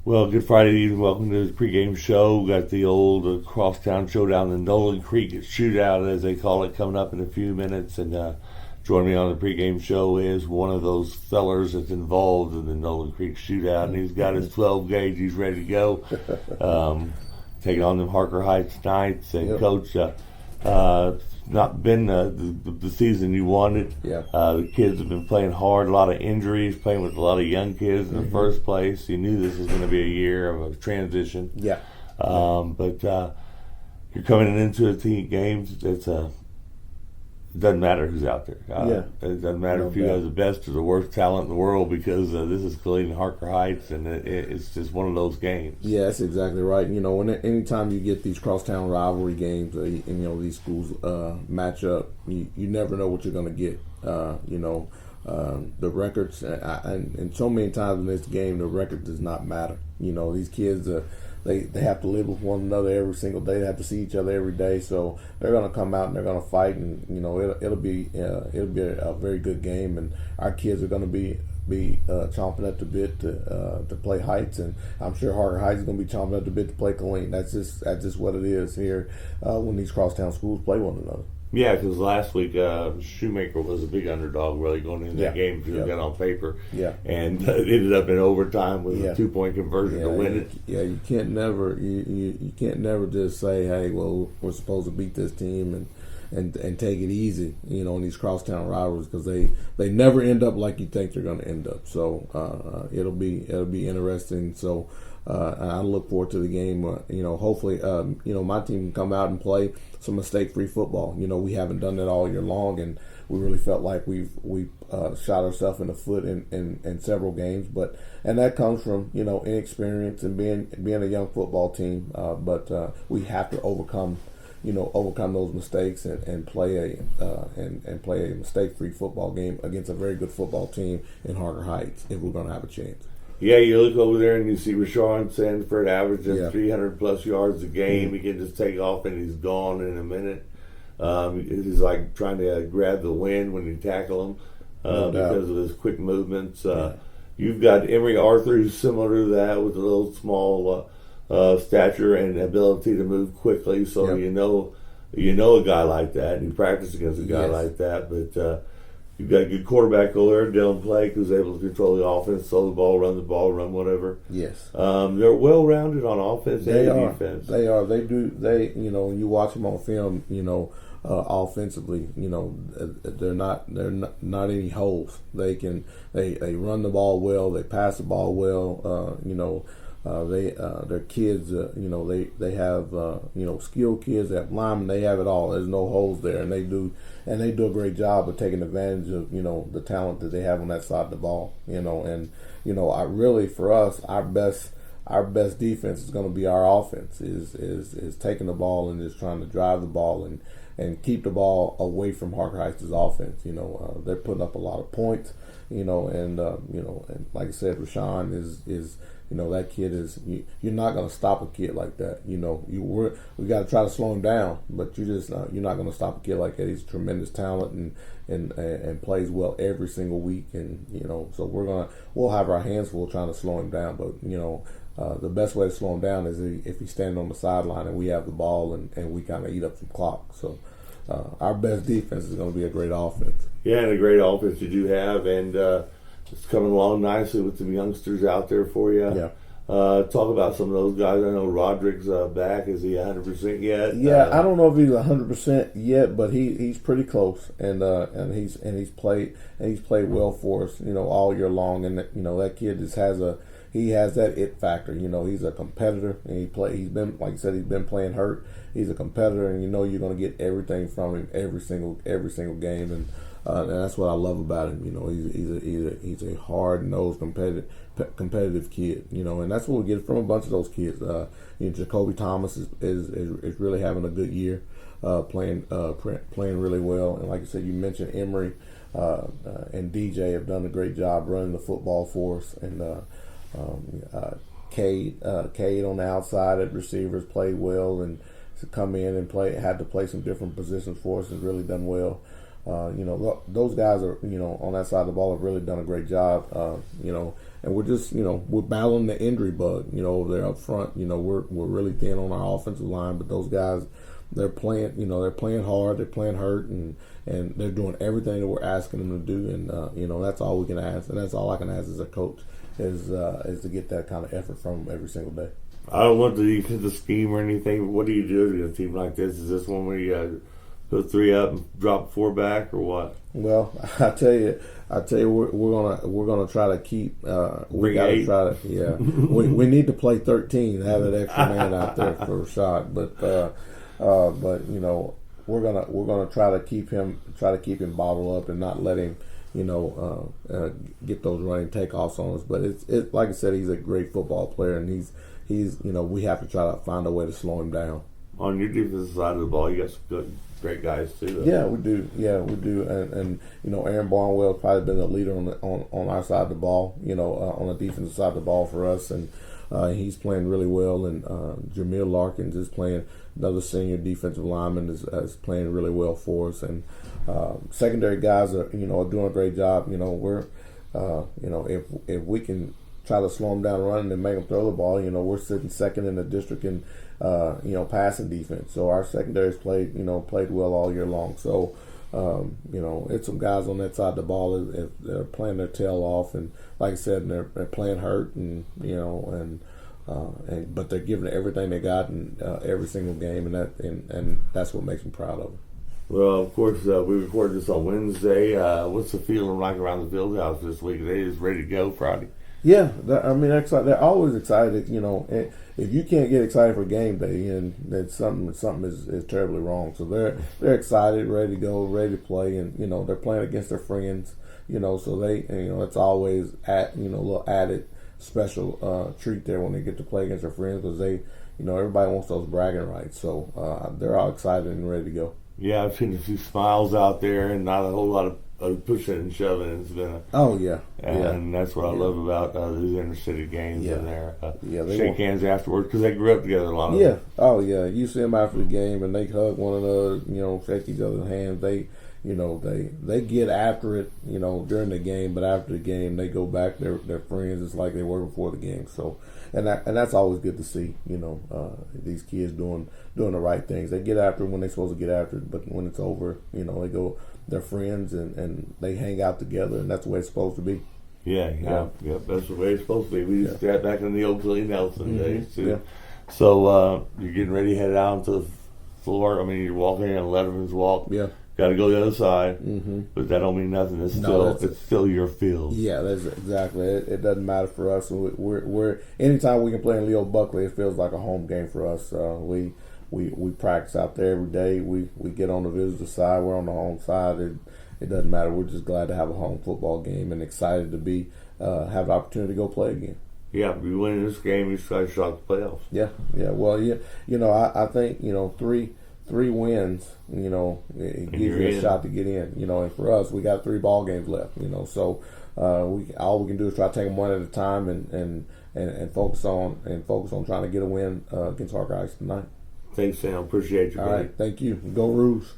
Well, good Friday evening. Welcome to the pregame show. We got the old crosstown showdown, the Nolan Creek shootout, as they call it, coming up in a few minutes. And joining me on the pregame show is one of those fellers that's involved in the Nolan Creek shootout, and he's got his 12 gauge. He's ready to go. Taking on them Harker Heights Knights. And Yep. Coach, not been the season you wanted. Yeah. The kids have been playing hard, a lot of injuries, playing with a lot of young kids in the first place. You knew this was going to be a year of a transition. Yeah. But you're coming into a team games. It doesn't matter who's out there. It doesn't matter if you have the best or the worst talent in the world, because this is Killeen Harker Heights, and it's just one of those games. Yeah, that's exactly right. Anytime you get these crosstown rivalry games, and these schools match up, you never know what you're going to get. The records, and so many times in this game, the record does not matter. These kids, they have to live with one another every single day. They have to see each other every day, so they're going to come out and they're going to fight, and it'll be a very good game, and our kids are going to be chomping at the bit to play Heights, and I'm sure Harker Heights is going to be chomping at the bit to play Killeen. That's just what it is here when these crosstown schools play one another. Yeah, because last week Shoemaker was a big underdog, really, going into that game if you got on paper. Yeah. And it ended up in overtime with a 2-point conversion to win it. Yeah, you can't never just say, hey, well, we're supposed to beat this team and take it easy, in these crosstown rivalries, because they never end up like you think they're going to end up. So it'll be interesting. So I look forward to the game. Hopefully, my team can come out and play some mistake-free football. We haven't done that all year long, and we really felt like we've shot ourselves in the foot in several games. And that comes from inexperience and being a young football team. But we have to overcome those mistakes and play a mistake-free football game against a very good football team in Harker Heights if we're going to have a chance. Yeah, you look over there and you see Rashawn Sanford averaging 300-plus yards a game. He can just take off and he's gone in a minute. He's like trying to grab the wind when you tackle him because of his quick movements. You've got Emory Arthur, who's similar to that, with a little small stature and ability to move quickly. So you know a guy like that, and you practice against a guy like that. But you've got a good quarterback over there, Dylan Blake, who's able to control the offense, throw the ball, run whatever. Yes. They're well-rounded on offense and defense. They are. They do. When you watch them on film, offensively, they're not any holes. They run the ball well. They pass the ball well. Their kids, they have skilled kids. They have linemen. They have it all. There's no holes there, and they do a great job of taking advantage of the talent that they have on that side of the ball. I really, for us, our best defense is going to be our offense. Is taking the ball and just trying to drive the ball and keep the ball away from Harker Heights' offense. They're putting up a lot of points. And like I said, Rashawn is that kid is. You're not going to stop a kid like that. We got to try to slow him down, but you're not going to stop a kid like that. He's a tremendous talent and plays well every single week. And so we'll have our hands full trying to slow him down. But the best way to slow him down is if he's standing on the sideline and we have the ball and we kind of eat up some clock. So our best defense is going to be a great offense. Yeah, and a great offense you do have, and it's coming along nicely with some youngsters out there for you. Yeah. Talk about some of those guys. I know Roderick's back. Is he 100% yet? Yeah, I don't know if he's 100% yet, but he's pretty close, and he's played well for us, all year long. And that kid just has that it factor. He's a competitor, and he's been, like I said, he's been playing hurt. He's a competitor, and you're going to get everything from him every single game, and that's what I love about him. He's a hard-nosed, competitive kid. And that's what we get from a bunch of those kids. Jacoby Thomas is really having a good year, playing really well. And like I said, you mentioned Emory and DJ have done a great job running the football for us. And Cade on the outside at receivers played well and to come in and had to play some different positions for us and really done well. Those guys are, on that side of the ball have really done a great job. we're just we're battling the injury bug over there up front. We're really thin on our offensive line, but those guys, they're playing hard, they're playing hurt, and they're doing everything that we're asking them to do, and that's all we can ask, and that's all I can ask as a coach is to get that kind of effort from them every single day. I don't want the defensive scheme or anything, but what do you do against a team like this? Is this one where you put 3 up and drop 4 back, or what? Well, I tell you, we're gonna try to keep. We got to try to. Yeah, we need to play 13 to have that extra man out there for a shot, but we're gonna try to keep him bottled up and not let him get those running takeoffs on us. But it's like I said, he's a great football player, and he's we have to try to find a way to slow him down. On your defensive side of the ball, you got some great guys too, though. Yeah, we do. And Aaron Barnwell's probably been the leader on our side of the ball. On the defensive side of the ball for us, and he's playing really well. And Jamil Larkins is playing, another senior defensive lineman is playing really well for us. And secondary guys are doing a great job. We're if we can try to slow them down running and make them throw the ball, we're sitting second in the district in passing defense. So our secondaries played well all year long. So it's some guys on that side of the ball that are playing their tail off, and like I said, they're playing hurt, and but they're giving it everything they got in every single game, and that's what makes me proud of them. Well, of course, we recorded this on Wednesday. What's the feeling like around the field house this week? Are they just ready to go Friday? Yeah, they're always excited. If you can't get excited for game day, and then something is terribly wrong. So they're excited, ready to go, ready to play, and they're playing against their friends. So they it's always a little added special treat there when they get to play against their friends, because they everybody wants those bragging rights. So they're all excited and ready to go. Yeah, I've seen a few smiles out there, and not a whole lot of pushing and shoving. It's been and that's what I love about these inner city games. In there, they shake hands afterwards because they grew up together a lot of them. You see them after the game and they hug one another, shake each other's hands. They get after it, during the game, but after the game they go back. They're friends. It's like they were before the game. So, and that's always good to see. These kids doing the right things. They get after it when they're supposed to get after it, but when it's over, they go. They're friends, and they hang out together, and that's the way it's supposed to be. Yeah, that's the way it's supposed to be. We used to have back in the old Willie Nelson days too. Yeah. So you're getting ready to head out to the floor. I mean, you're walking in Letterman's walk. Yeah. Got to go the other side, but that don't mean nothing. It's still your field. Yeah, that's exactly. It doesn't matter for us. We're anytime we can play in Leo Buckley, it feels like a home game for us. We practice out there every day. We get on the visitor side. We're on the home side. It doesn't matter. We're just glad to have a home football game and excited to have the opportunity to go play again. Yeah, we winning this game, we try to shot the playoffs. Yeah. Well, I think three wins. It gives you a shot to get in. And for us, we got 3 ball games left. So all we can do is try to take them one at a time and focus on trying to get a win against Hawkeyes tonight. Thanks, Sam. Appreciate you. All right. Thank you. Go Roos.